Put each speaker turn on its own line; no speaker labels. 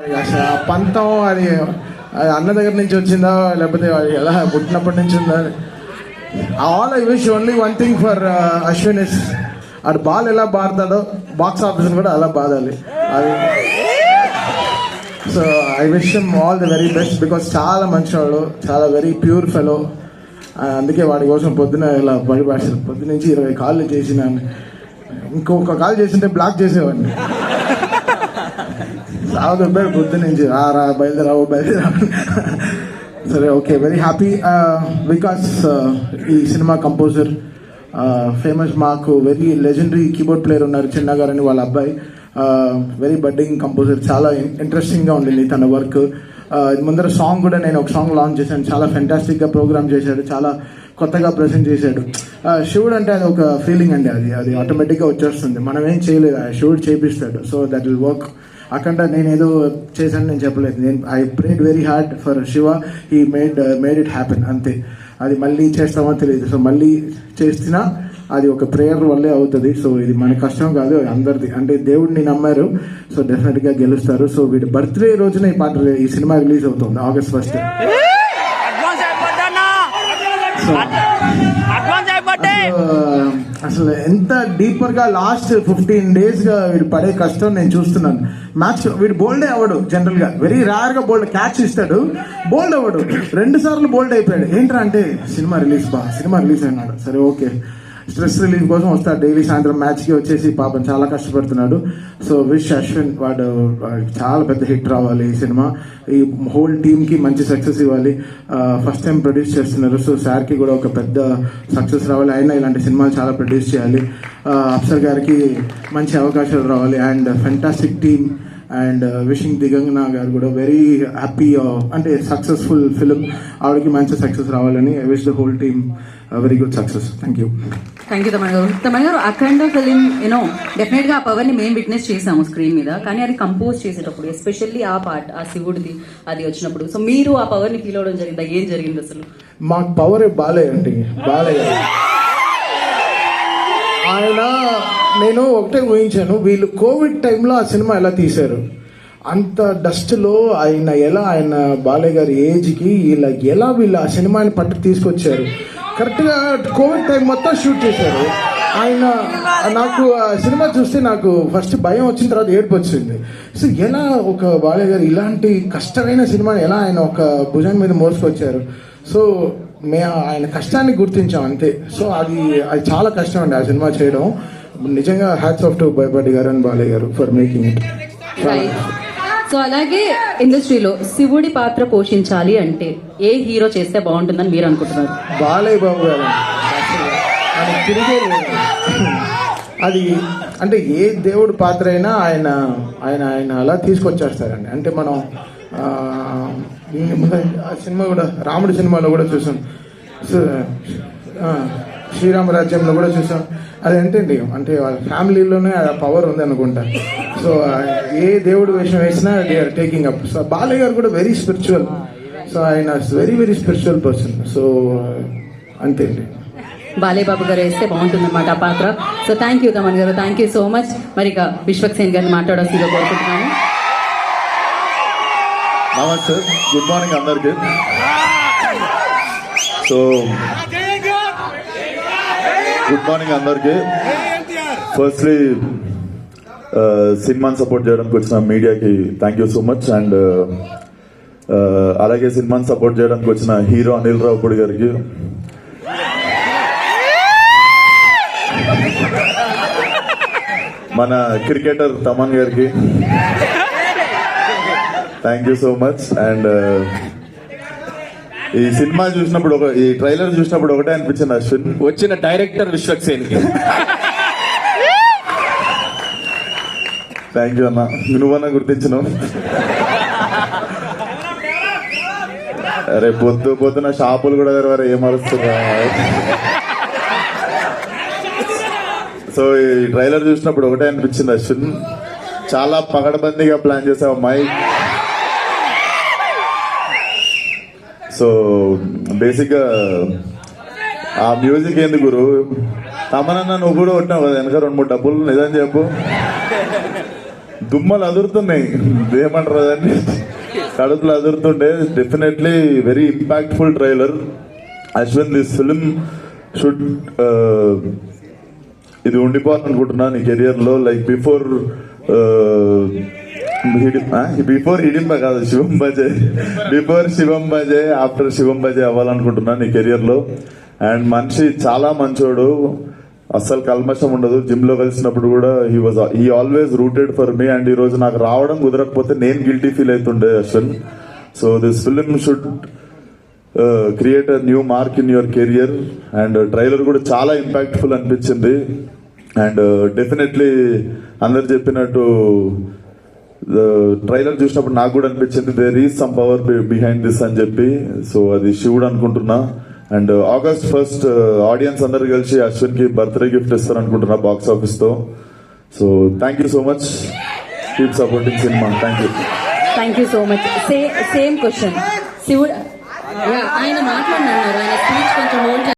అసలు ఆ పంతం అది అన్న దగ్గర నుంచి వచ్చిందా లేకపోతే ఎలా పుట్టినప్పటి నుంచి ఉందా? All I wish only one thing for Ashwin is ఆడు బాల్ ఎలా బారుతాడో బాక్స్ ఆఫీస్ కూడా అలా బాధాలి అది. So I wish him all the very best because చాలా మంచివాడు, చాలా వెరీ ప్యూర్ ఫెలో. అందుకే వాడి కోసం పొద్దున ఇలా పరిభాషలు పొద్దున నుంచి 20 కాళ్ళు చేసిన, ఇంకొక కాల్ చేసింటే బ్లాక్ చేసేవాడిని. సాగుతాడు పొద్దు నుంచి రా బయలుదేరావు. సరే ఓకే, వెరీ హ్యాపీ బికాస్ ఈ సినిమా కంపోజర్ ఫేమస్ మాకు వెరీ లెజెండరీ కీబోర్డ్ ప్లేయర్ ఉన్నారు చిన్న గారు అని, వాళ్ళ అబ్బాయి వెరీ బడ్డింగ్ కంపోజర్. చాలా ఇంట్రెస్టింగ్గా ఉండింది తన వర్క్. ముందర సాంగ్ కూడా నేను ఒక సాంగ్ లాంచ్ చేశాను, చాలా ఫెంటాస్టిక్గా ప్రోగ్రామ్ చేశాడు, చాలా కొత్తగా ప్రజెంట్ చేశాడు. శివుడు అంటే అది ఒక ఫీలింగ్ అండి, అది ఆటోమేటిక్గా వచ్చేస్తుంది, మనం ఏం చేయలేదు, శివుడు చేపిస్తాడు. So that will work. అక్కడ నేను ఏదో చేశాను నేను చెప్పలేదు, నేను I prayed very hard for Shiva, he made it happen అంతే. అది మళ్ళీ చేస్తామో తెలియదు, సో మళ్ళీ చేసినా అది ఒక ప్రేయర్ వల్లే అవుతుంది. సో ఇది మన కష్టం కాదు, అందరిది. అంటే దేవుడిని నమ్మారు, సో డెఫినెట్గా గెలుస్తారు. సో వీడి బర్త్డే రోజున ఈ సినిమా రిలీజ్ అవుతుంది August 1st. అసలు ఎంత డీపర్ గా లాస్ట్ 15 days గా వీడు పడే కష్టం నేను చూస్తున్నాను. మ్యాచ్ వీడు బోల్డే అవ్వడు, జనరల్ గా వెరీ రేర్ గా బోల్డ్ క్యాచ్ ఇస్తాడు, బోల్డ్ అవ్వడు. 2 సార్లు బోల్డ్ అయిపోయాడు. ఏంట్రా అంటే సినిమా రిలీజ్ అయినాడు. సరే ఓకే, స్ట్రెస్ రిలీఫ్ కోసం వస్తాడు డైలీ సాయంత్రం మ్యాచ్కి వచ్చేసి, పాపం చాలా కష్టపడుతున్నాడు. సో విష్ అశ్విన్ వాడు చాలా పెద్ద హిట్ రావాలి ఈ సినిమా, ఈ హోల్ టీమ్కి మంచి సక్సెస్ ఇవ్వాలి. ఫస్ట్ టైం ప్రొడ్యూస్ చేస్తున్నారు, సో సార్కి కూడా ఒక పెద్ద సక్సెస్ రావాలి. అయినా ఇలాంటి సినిమాలు చాలా ప్రొడ్యూస్ చేయాలి. అప్సర్ గారికి మంచి అవకాశాలు రావాలి. And fantastic team. And wishing Digangana గారు కూడా వెరీ హ్యాపీ, అంటే సక్సెస్ఫుల్ ఫిలిం, ఆవిడకి మంచి సక్సెస్ రావాలని I wish the whole team very good success. Thank you
Thaman గారు అఖండ ఫిలిం డెఫినెట్ గా ఆ పవర్ ని మేము విట్నెస్ చేసాము స్క్రీన్ మీద, కానీ అది కంపోజ్ చేసేటప్పుడు ఎస్పెషల్లీ ఆ పార్ట్, ఆ శివుడిది అది వచ్చినప్పుడు, సో మీరు ఆ పవర్ ని ఫీల్ అవడం జరిగిందా? ఏం జరిగింది అసలు?
మాకు పవర్ బాలయ్య ఆయన, నేను ఒకటే ఊహించాను, వీళ్ళు కోవిడ్ టైంలో ఆ సినిమా ఎలా తీశారు, అంత డస్ట్లో ఆయన బాలయ్య గారి ఏజ్కి ఎలా వీళ్ళు ఆ సినిమాని పట్టు తీసుకొచ్చారు. కరెక్ట్గా కోవిడ్ టైం మొత్తం షూట్ చేశారు ఆయన. నాకు ఆ సినిమా చూస్తే నాకు ఫస్ట్ భయం వచ్చిన తర్వాత ఏడుపు వచ్చింది. సో ఎలా ఒక బాలయ్య గారు ఇలాంటి కష్టమైన సినిమాని ఎలా ఆయన ఒక భుజం మీద మోసుకొచ్చారు. సో ఆయన కష్టాన్ని గుర్తించాం అంతే. సో అది చాలా కష్టం అండి ఆ సినిమా చేయడం. నిజంగా హ్యాట్స్ ఆఫ్ టు బోయపాటి గారు అండ్ బాలయ్య గారు ఫర్ మేకింగ్ ఇట్.
సో అలాగే ఇండస్ట్రీలో శివుడి పాత్ర పోషించాలి అంటే ఏ హీరో చేస్తే బాగుంటుందని మీరు అనుకుంటున్నారు?
బాలయ్య బాబు గారు తిరిగే లేదు. అది అంటే ఏ దేవుడి పాత్ర అయినా ఆయన అలా తీసుకొచ్చేస్తారండి. అంటే మనం ఆ సినిమా కూడా రాముడి సినిమాలో కూడా చూసాం, శ్రీరామరాజ్యంలో కూడా చూసాం. అదేంటండి అంటే వాళ్ళ ఫ్యామిలీలోనే ఆ పవర్ ఉంది అనుకుంటా. సో ఏ దేవుడు వేషం వేసినా they are taking up. So Balayya garu కూడా వెరీ స్పిరిచువల్, సో ఆయన వెరీ స్పిరిచువల్ పర్సన్. సో అంతే అండి,
బాలయ్య బాబు గారు వేస్తే బాగుంటుంది అన్నమాట ఆ పాత్ర. సో థ్యాంక్ యూ తమన్ గారు, థ్యాంక్ యూ సో మచ్. మరి ఇక విశ్వక్సేన్ గారిని మాట్లాడాల్సిందిగా కోరుకుంటున్నాను.
నమస్తే, గుడ్ మార్నింగ్ అందరికి. సో గుడ్ మార్నింగ్ అందరికి. ఫస్ట్లీ సినిమాని సపోర్ట్ చేయడానికి వచ్చిన మీడియాకి thank you so much. And అలాగే సినిమాని సపోర్ట్ చేయడానికి వచ్చిన హీరో అనిల్ రావుపూడి గారికి, మన క్రికెటర్ తమన్ గారికి thank you so much. And ఈ సినిమా చూసినప్పుడు ఈ ట్రైలర్ చూసినప్పుడు ఒకటే అనిపించింది, అశ్విన్
వచ్చిన డైరెక్టర్ విశ్వక్సేన్ కి
థ్యాంక్ యూ అన్న, నువ్వన్నా గుర్తించినావు. అరే పొద్దున షాపులు కూడా వేరే ఏమరుస్తున్నా. సో ఈ ట్రైలర్ చూసినప్పుడు ఒకటే అనిపించింది, అశ్విన్ చాలా పగడబందీగా ప్లాన్ చేసావు అమ్మాయి. సో బేసిక్గా ఆ మ్యూజిక్ ఎందుకు గురు, తమనన్నా నువ్వు కూడా కొట్టినావు కదా వెనక 2-3 డబ్బులు, నిజం చెప్పు. దుమ్మలు అదురుతున్నాయి, ఏమంటారు దాన్ని, కడుపులు అదురుతుండే. Definitely very impactful trailer. Ashwin, this film should ఇది ఉండిపోవాలనుకుంటున్నా నీ కెరియర్ లో. లైక్ బిఫోర్ హిడింబ కాదు, శివం బజే, బిఫోర్ శివం బజే, ఆఫ్టర్ శివం బజే అవ్వాలనుకుంటున్నా నీ కెరియర్ లో. అండ్ మనిషి చాలా మంచోడు, అస్సలు కల్మషం ఉండదు. జిమ్ లో కలిసినప్పుడు కూడా he always rooted for me. And ఈ రోజు నాకు రావడం కుదరకపోతే నేను గిల్టీ ఫీల్ అవుతుండే Ashwin. So this film should create a new mark in your career. And trailer కూడా చాలా ఇంపాక్ట్ఫుల్ అనిపించింది. అండ్ డెఫినెట్లీ అందరు చెప్పినట్టు ట్రైలర్ చూసినప్పుడు నాకు కూడా అనిపించింది there is some power behind this అని చెప్పి. సో అది శివుడు అనుకుంటున్నా. అండ్ August 1st ఆడియన్స్ అందరు కలిసి అశ్విన్ కి బర్త్డే గిఫ్ట్ ఇస్తారు అనుకుంటున్నా బాక్స్ ఆఫీస్ తో. So thank you so much, keep supporting cinema. Thank you.
Thank you so much. Same question శివుడు ఆయన మాట్లాడినారు, ఆయన స్పీచ్ కొంచెం హోల్డ్